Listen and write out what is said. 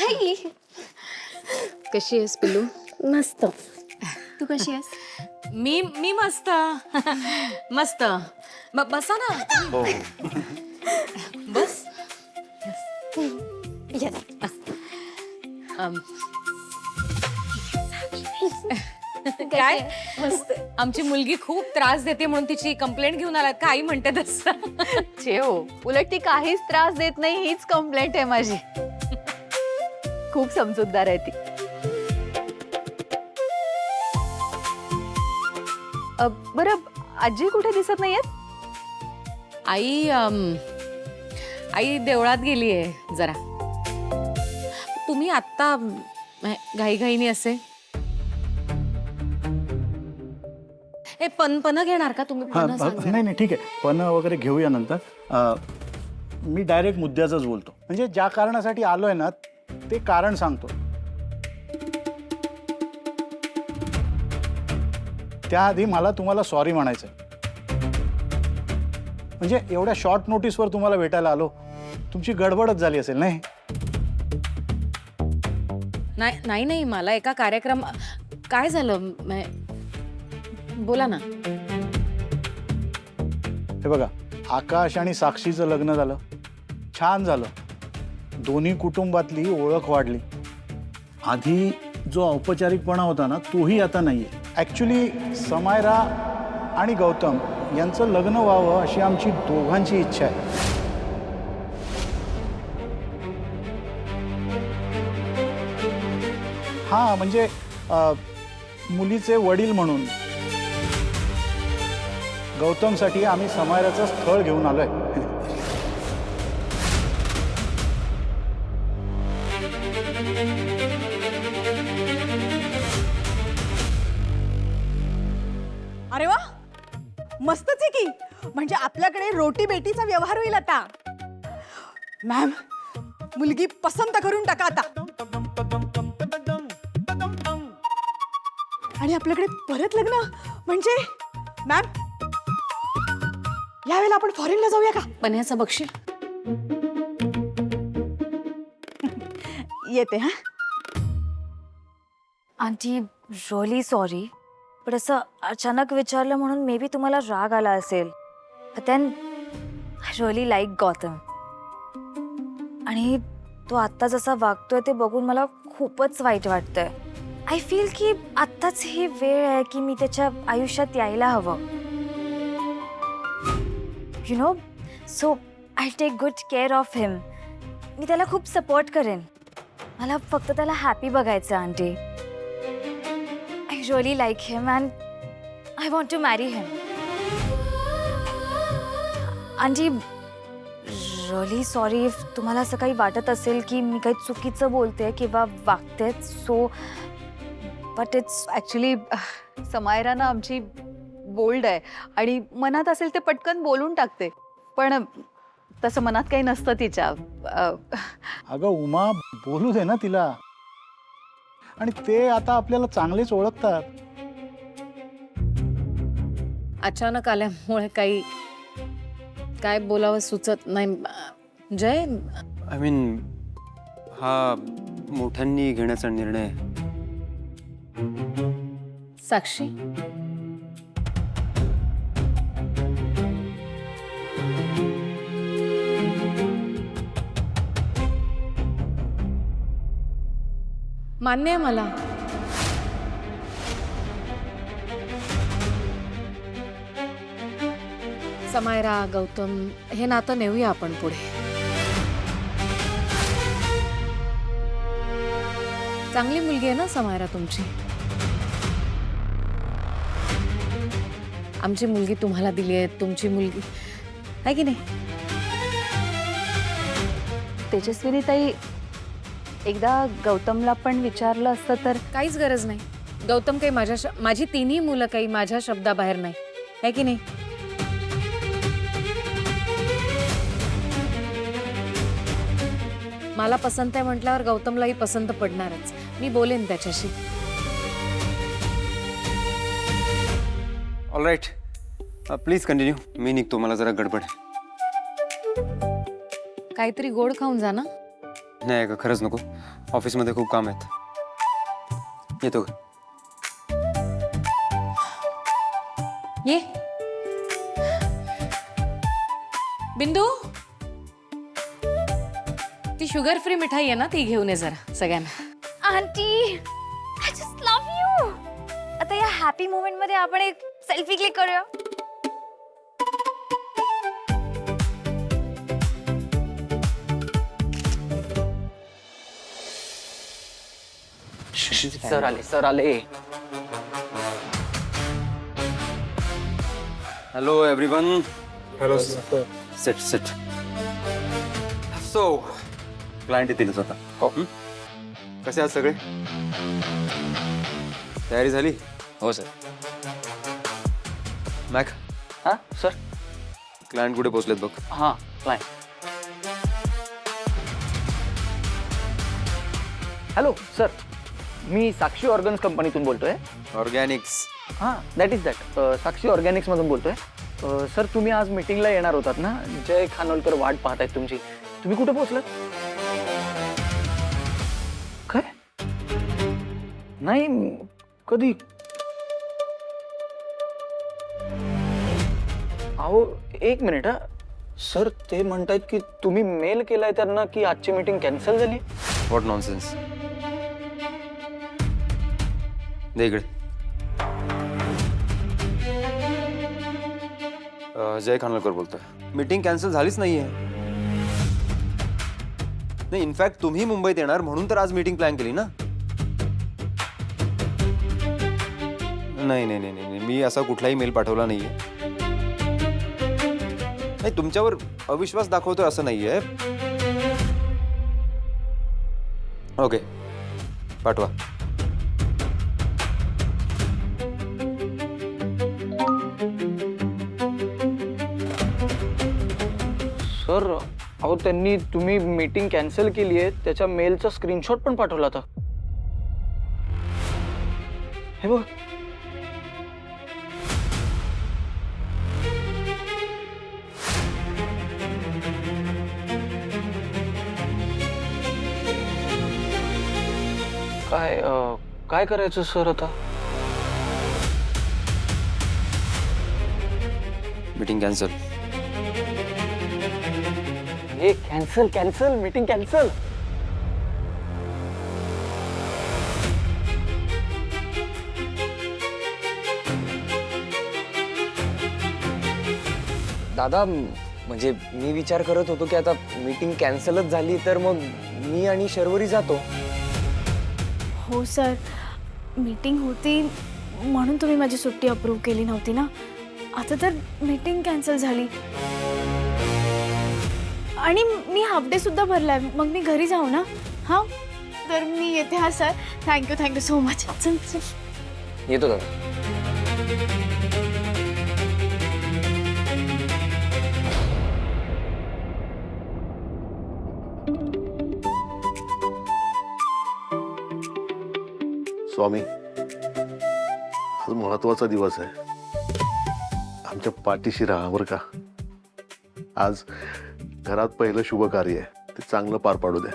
आई कशी आहेस पिल्लू? मस्त. तू कशी आहेस? मी मस्त. मस्त. बसा ना. हो बस. ये. अम, काय मस्त. आमची मुलगी खूप त्रास देते म्हणून तिची कंप्लेंट घेऊन आलात का? आई म्हणते तसं. हो उलट ती काहीच त्रास देत नाही हीच कंप्लेंट आहे माझी. खूप समजूतदार आहे ती. बरं आजी कुठे दिसत नाहीयेत? आई देवळात गेली आहे जरा. तुम्ही आत्ता घाईघाईने असे हे पन घेणार का तुम्ही? हां पन्ह सांगा. नाही ठीक आहे, पण वगैरे घेऊया नंतर. मी डायरेक्ट मुद्द्याचंच बोलतो. म्हणजे ज्या कारणासाठी आलोय ना ते कारण सांगतो. त्याआधी मला तुम्हाला सॉरी म्हणायचं. म्हणजे एवढ्या शॉर्ट नोटीसवर तुम्हाला भेटायला आलो. तुमची गडबडच झाली असेल नाही? नाही मला एका कार्यक्रम काय झालं बोला ना. हे बघा, आकाश आणि साक्षीचं लग्न झालं, छान झालं. दोन्ही कुटुंबातली ओळख वाढली. आधी जो औपचारिकपणा होता ना तोही आता नाहीये. ॲक्च्युली समायरा आणि गौतम यांचं लग्न व्हावं अशी आमची दोघांची इच्छा आहे. हां म्हणजे मुलीचे वडील म्हणून गौतमसाठी आम्ही समायराचं स्थळ घेऊन आलोय. अरे वा, मस्तच आहे की. म्हणजे आपल्याकडे रोटी बेटीचा व्यवहार होईल आता. मॅम, मुलगी पसंत करून टाका आता. आणि आपल्याकडे परत लग्न म्हणजे मॅम, यावेळेला आपण फॉरेनला जाऊया का? पन्ह्याचं बक्षील. येते हा. आंटी रिअली सॉरी, पण असं अचानक विचारलं म्हणून मे बी तुम्हाला राग आला असेल. Then I really like Gautam आणि तो आत्ता जसा वागतोय ते बघून मला खूपच वाईट वाटतंय. आय फील की आत्ताच ही वेळ आहे की मी त्याच्या आयुष्यात यायला हवं. You know, so I take good care of him. मी त्याला खूप सपोर्ट करेन. मला फक्त त्याला हॅपी बघायचं aunty. I really like him and I want to marry him. Auntie, really sorry if तुम्हाला असं काही वाटत असेल की मी काही चुकीचं बोलते किंवा वागते. So but it's actually Samaira ना आमची बोल्ड आहे आणि मनात असेल ते पटकन बोलून टाकते. पण तसं मनात काही नसतं तिच्या. अगं उमा, बोलू दे ना तिला. आणि ते आता आपल्याला चांगलेच ओळखतात. अचानक आल्यामुळे काय बोलावं सुचत नाही. जय, आय मीन हा मोठ्यांनी घेण्याचा निर्णय आहे. साक्षी, मान्य आहे मला. समायरा, गौतम हे नातं नेऊया आपण पुढे. चांगली मुलगी आहे ना समायरा तुमची. आमची मुलगी तुम्हाला दिली आहे, तुमची मुलगी आहे की नाही? तेजस्विनी ताई, एकदा गौतमला पण विचारलं असतं तर. काहीच गरज नाही. गौतम काही माझी तिन्ही मुलं काही माझ्या शब्दाबाहेर नाही, आहे की नाही? मला पसंत आहे म्हटल्यावर गौतमलाही पसंत पडणारच. मी बोलेन त्याच्याशी. All right, please continue. मी निघतो, मला जरा गडबड आहे. काहीतरी गोड खाऊन जा ना. नाही का, खरंच नको. ऑफिसमध्ये खूप काम आहेत. येतो का? ये बिंदू, ती शुगर फ्री मिठाई आहे ना, ती घेऊन ये जरा सगळ्यांना. Aunty I just love you. आता या हॅपी मोमेंट मध्ये आपण एक सेल्फी क्लिक करूया. सर आले. Hello everyone. Hello sir. Set. So client येतील स्वतः. हो. कसे आहात सगळे? तयारी झाली? हो सर. मॅक, हां सर. क्लायंट कुठे पोहोचलेत बघ. हां क्लायंट. हॅलो सर, मी साक्षी ऑर्गन्स कंपनीतून बोलतोय. ऑर्गॅनिक्स. हां दॅट इज दॅट. साक्षी ऑर्गॅनिक्समधून बोलतोय. सर तुम्ही आज मीटिंगला येणार होतात ना? जय खानोलकर वाट पाहत आहेत तुमची. तुम्ही कुठे पोहोचलात? काय? नाही कधी? अहो एक मिनिट हा. सर ते म्हणतायत की तुम्ही मेल केलाय त्यांना की आजची मीटिंग कॅन्सल झाली. What nonsense. दे इकडे. जय खानोलकर बोलतोय. मीटिंग कॅन्सल झालीच नाहीये. नाही, इनफॅक्ट तुम्ही मुंबईत येणार म्हणून तर आज मीटिंग प्लॅन केली ना. नाही, मी असा कुठलाही मेल पाठवला नाहीये. नाही, तुमच्यावर अविश्वास दाखवतोय असं नाहीये. ओके, पाठवा. सर अहो त्यांनी तुम्ही मीटिंग कॅन्सल केली आहे त्याच्या मेलचा स्क्रीनशॉट पण पाठवला होता. हे बघ. काय करायचं सर आता? Meeting cancel. हे कॅन्सल मीटिंग कॅन्सल. दादा म्हणजे मी विचार करत होतो की आता मीटिंग कॅन्सलच झाली तर मग मी आणि शर्वरी जातो. हो सर, मीटिंग होती म्हणून तुम्ही माझी सुट्टी अप्रूव्ह केली नव्हती ना. आता तर मीटिंग कॅन्सल झाली आणि मी हाफ डे सुद्धा भरलाय. मग मी घरी जाऊ ना? हां तर मी येते. हा सर, थँक्यू सो मच. चल. येतो दादा. स्वामी, आज महत्वाचा दिवस आहे. आमच्या पाठीशी राहा बरं का. आज घरात पहिलं शुभ कार्य आहे, ते चांगलं पार पाडू द्या.